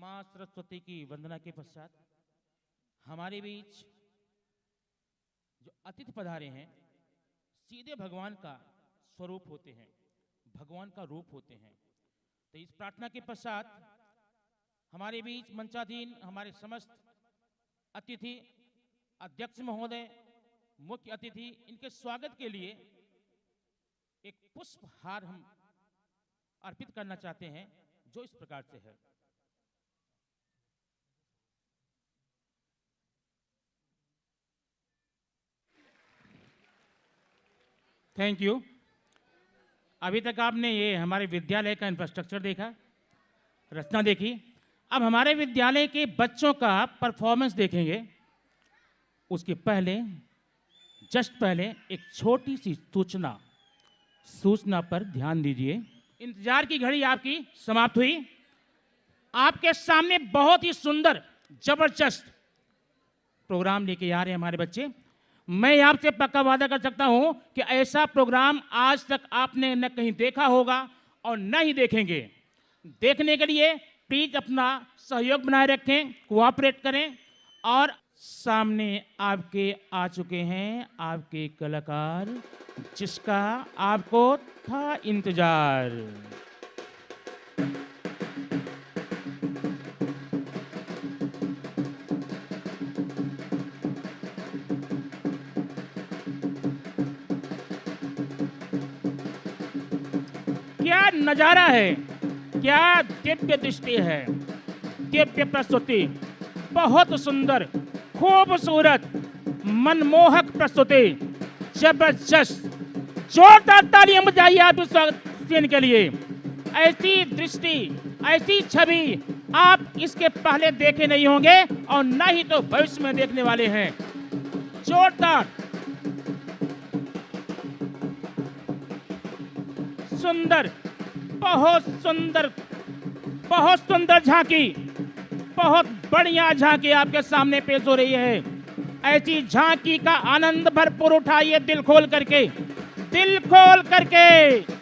माँ सरस्वती की वंदना के पश्चात हमारे बीच जो अतिथि पधारे हैं सीधे भगवान का स्वरूप होते हैं, भगवान का रूप होते हैं। तो इस प्रार्थना के पश्चात हमारे बीच मंचाधीन हमारे समस्त अतिथि, अध्यक्ष महोदय, मुख्य अतिथि, इनके स्वागत के लिए एक पुष्पहार हम अर्पित करना चाहते हैं, जो इस प्रकार से है। Thank you. अभी तक आपने ये हमारे विद्यालय का इंफ्रास्ट्रक्चर देखा, रचना देखी। अब हमारे विद्यालय के बच्चों का परफॉर्मेंस देखेंगे। उसके पहले, जस्ट पहले एक छोटी सी सूचना पर ध्यान दीजिए। इंतजार की घड़ी आपकी समाप्त हुई। आपके सामने बहुत ही सुंदर, जबरदस्त प्रोग्राम लेके आ रहे हैं हमारे बच्चे। मैं आपसे पक्का वादा कर सकता हूं कि ऐसा प्रोग्राम आज तक आपने न कहीं देखा होगा और न ही देखेंगे। देखने के लिए प्लीज अपना सहयोग बनाए रखें, कोऑपरेट करें। और सामने आपके आ चुके हैं आपके कलाकार, जिसका आपको था इंतजार। क्या नजारा है, क्या दिव्य दृष्टि है, दिव्य प्रस्तुति, बहुत सुंदर, खूबसूरत, मनमोहक प्रस्तुति, जबरदस्त। जोरदार तालियां बजाइए आप इस स्वागत के लिए। ऐसी दृष्टि, ऐसी छवि आप इसके पहले देखे नहीं होंगे और न ही तो भविष्य में देखने वाले हैं। जोरदार, सुंदर, बहुत सुंदर, बहुत सुंदर झांकी, बहुत बढ़िया झांकी आपके सामने पेश हो रही है। ऐसी झांकी का आनंद भरपूर उठाइए दिल खोल करके, दिल खोल करके।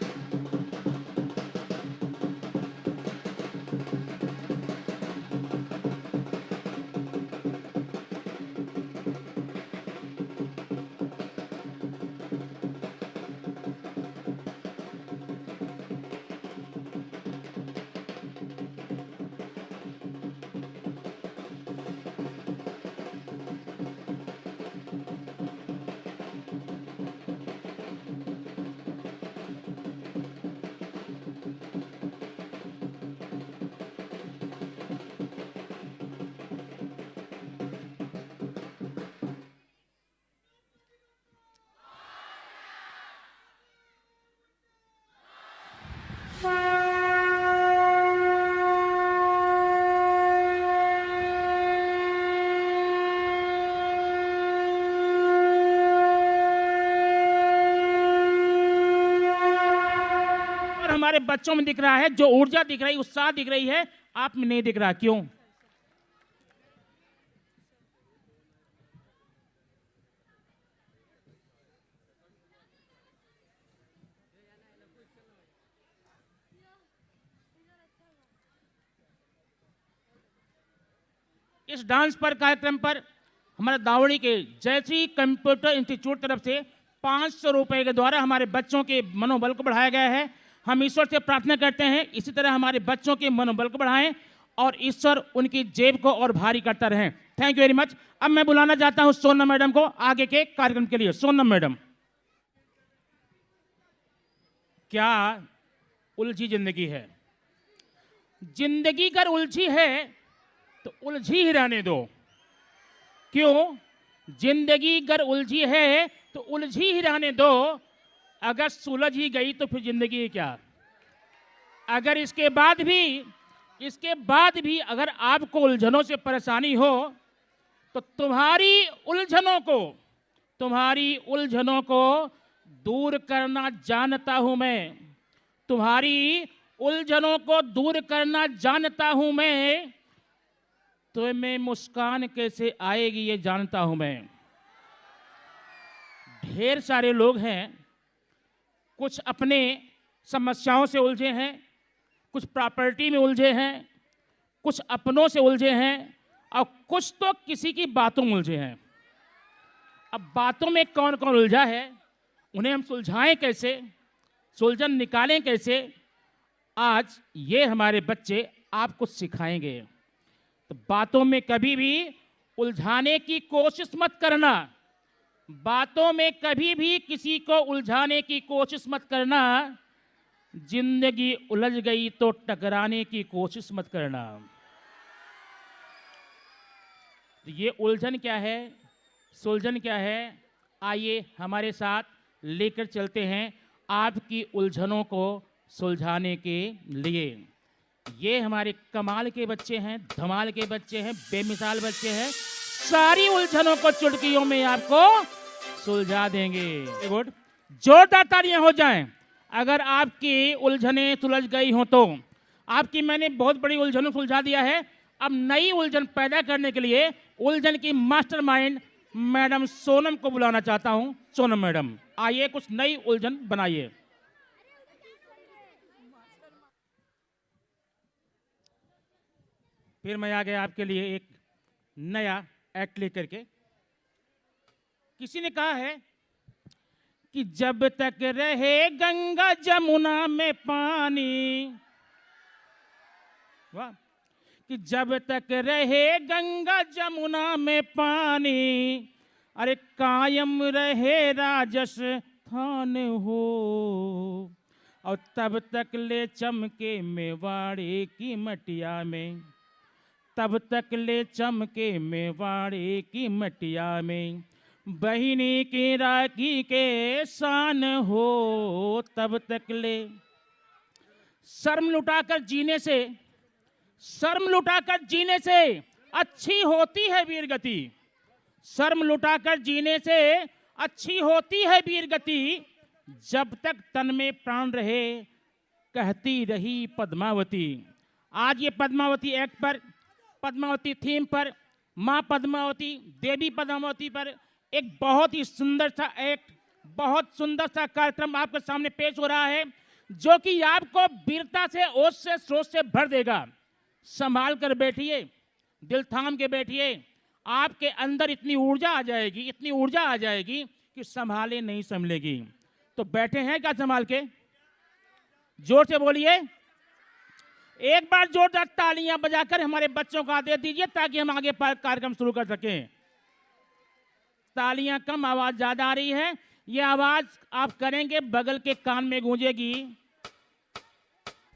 हमारे बच्चों में दिख रहा है, जो ऊर्जा दिख रही, उत्साह दिख रही है, आप में नहीं दिख रहा। क्यों? इस डांस पर कार्यक्रम पर हमारे दावड़ी के जयश्री कंप्यूटर इंस्टीट्यूट तरफ से 500 रुपए के द्वारा हमारे बच्चों के मनोबल को बढ़ाया गया है। हम ईश्वर से प्रार्थना करते हैं इसी तरह हमारे बच्चों के मनोबल को बढ़ाएं और ईश्वर उनकी जेब को और भारी करता रहे। Thank you very much. अब मैं बुलाना चाहता हूं सोनम मैडम को आगे के कार्यक्रम के लिए। सोनम मैडम। क्या उलझी जिंदगी है, जिंदगी अगर उलझी है तो उलझी ही रहने दो। क्यों? जिंदगी अगर उलझी है तो उलझी ही रहने दो। अगर सुलझ ही गई तो फिर जिंदगी क्या? अगर इसके बाद भी अगर आपको उलझनों से परेशानी हो तो तुम्हारी उलझनों को दूर करना जानता हूं मैं। तुम्हारी उलझनों को दूर करना जानता हूं मैं। तुम्हें मुस्कान कैसे आएगी ये जानता हूं मैं। ढेर सारे लोग हैं, कुछ अपने समस्याओं से उलझे हैं, कुछ प्रॉपर्टी में उलझे हैं, कुछ अपनों से उलझे हैं और कुछ तो किसी की बातों में उलझे हैं। अब बातों में कौन कौन उलझा है, उन्हें हम सुलझाएं कैसे, सुलझन निकालें कैसे, आज ये हमारे बच्चे आपको सिखाएंगे। तो बातों में कभी भी उलझाने की कोशिश मत करना, बातों में कभी भी किसी को उलझाने की कोशिश मत करना। जिंदगी उलझ गई तो टकराने की कोशिश मत करना। तो ये उलझन क्या है, सुलझन क्या है, आइए हमारे साथ लेकर चलते हैं आपकी उलझनों को सुलझाने के लिए। ये हमारे कमाल के बच्चे हैं, धमाल के बच्चे हैं, बेमिसाल बच्चे हैं। सारी उलझनों को चुटकियों में आपको सुलझा देंगे। गुड, जोरदार तालियां हो जाएं अगर आपकी उलझनें सुलझ गई हो तो। आपकी मैंने बहुत बड़ी उलझनों सुलझा दिया है। अब नई उलझन पैदा करने के लिए उलझन की मास्टरमाइंड मैडम सोनम को बुलाना चाहता हूं। सोनम मैडम आइए, कुछ नई उलझन बनाइए। फिर मैं आ गया आपके लिए एक नया एक्ट लेकर के। किसी ने कहा है कि जब तक रहे गंगा जमुना में पानी, वाह, कि जब तक रहे गंगा जमुना में पानी, अरे कायम रहे राजस्थान हो, और तब तक ले चमके मेवाड़े की मटिया में, तब तक ले चमके मेवाड़े की मटिया में, बहिनी की राखी के शान हो, तब तक ले। शर्म लुटाकर जीने से, शर्म लुटाकर जीने से अच्छी होती है वीर गति, शर्म लुटाकर जीने से अच्छी होती है वीर गति, जब तक तन में प्राण रहे कहती रही पद्मावती। आज ये पद्मावती एक्ट पर, पद्मावती थीम पर, माँ पद्मावती, देवी पद्मावती पर एक बहुत ही सुंदर सा एक्ट, बहुत सुंदर सा कार्यक्रम आपके सामने पेश हो रहा है, जो कि आपको वीरता से, ओज से, सोच से भर देगा। संभाल कर बैठिए, दिल थाम के बैठिए, आपके अंदर इतनी ऊर्जा आ जाएगी, इतनी ऊर्जा आ जाएगी कि संभाले नहीं संभलेगी। तो बैठे हैं क्या संभाल के? जोर से बोलिए, एक बार जोरदार तालियां बजाकर हमारे बच्चों को आदेश दीजिए ताकि हम आगे कार्यक्रम शुरू कर सकें। तालियां कम, आवाज ज्यादा आ रही है। यह आवाज आप करेंगे बगल के कान में गूंजेगी,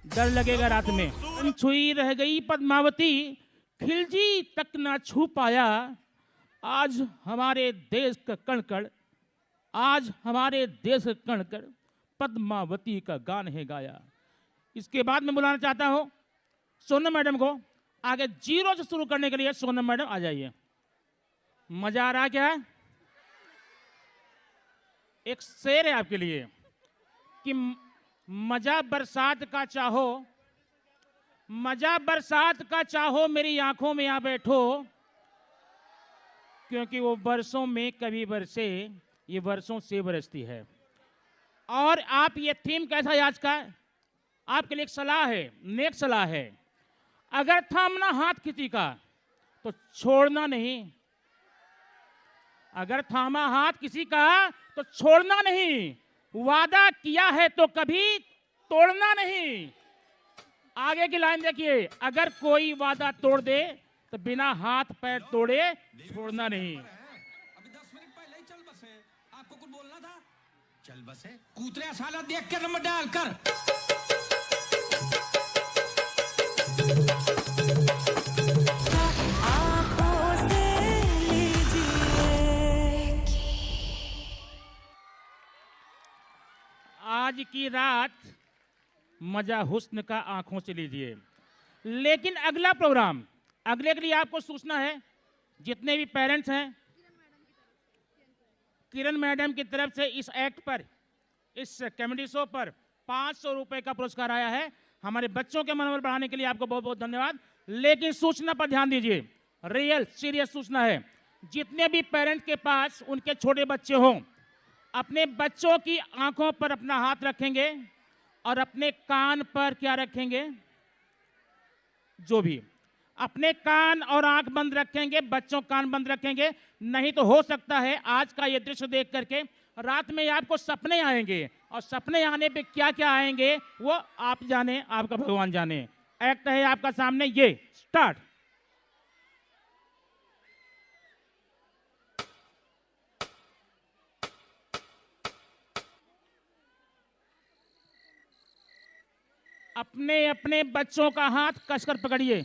डर लगेगा रात में। छुई रह गई पद्मावती, खिलजी तक ना छू पाया, आज हमारे देश का कणकण, आज हमारे देश का कणकण पद्मावती का गान है गाया। इसके बाद मैं बुलाना चाहता हूं सोनम मैडम को आगे जीरो से शुरू करने के लिए। सोनम मैडम आ जाइए। मजा आ रहा क्या है? एक शेर है आपके लिए कि मजा बरसात का चाहो, मजा बरसात का चाहो, मेरी आंखों में आ बैठो, क्योंकि वो बरसों में कभी बरसे, ये वर्षों से बरसती है। और आप ये थीम कैसा है आज का? आपके लिए एक सलाह है, नेक सलाह है। अगर थामना हाथ किसी का तो छोड़ना नहीं, अगर थामा हाथ किसी का तो छोड़ना नहीं, वादा किया है तो कभी तोड़ना नहीं। आगे की लाइन देखिए, अगर कोई वादा तोड़ दे तो बिना हाथ पैर तोड़े छोड़ना नहीं। अभी 10 मिनट पहले ही चल बसे, आपको कुछ बोलना था? चल बसे, कूतरे साला देख के नंबर डाल कर। आज की रात मजा हुस्न का आंखों से लीजिए। लेकिन अगला प्रोग्राम, अगले के लिए आपको सूचना है, जितने भी पेरेंट्स हैं, किरण मैडम की तरफ से इस एक्ट पर, इस कॉमेडी शो पर 500 रुपए का पुरस्कार आया है। हमारे बच्चों के मनोबल बढ़ाने के लिए आपको बहुत बहुत धन्यवाद। लेकिन सूचना पर ध्यान दीजिए, रियल सीरियस सूचना है। जितने भी पेरेंट्स के पास उनके छोटे बच्चे हों, अपने बच्चों की आंखों पर अपना हाथ रखेंगे और अपने कान पर क्या रखेंगे, जो भी अपने कान और आंख बंद रखेंगे, बच्चों कान बंद रखेंगे, नहीं तो हो सकता है आज का ये दृश्य देख करके रात में आपको सपने आएंगे, और सपने आने पे क्या क्या आएंगे वो आप जाने, आपका भगवान जाने। एक्ट है आपका सामने, ये स्टार्ट। अपने अपने बच्चों का हाथ कसकर पकड़िए।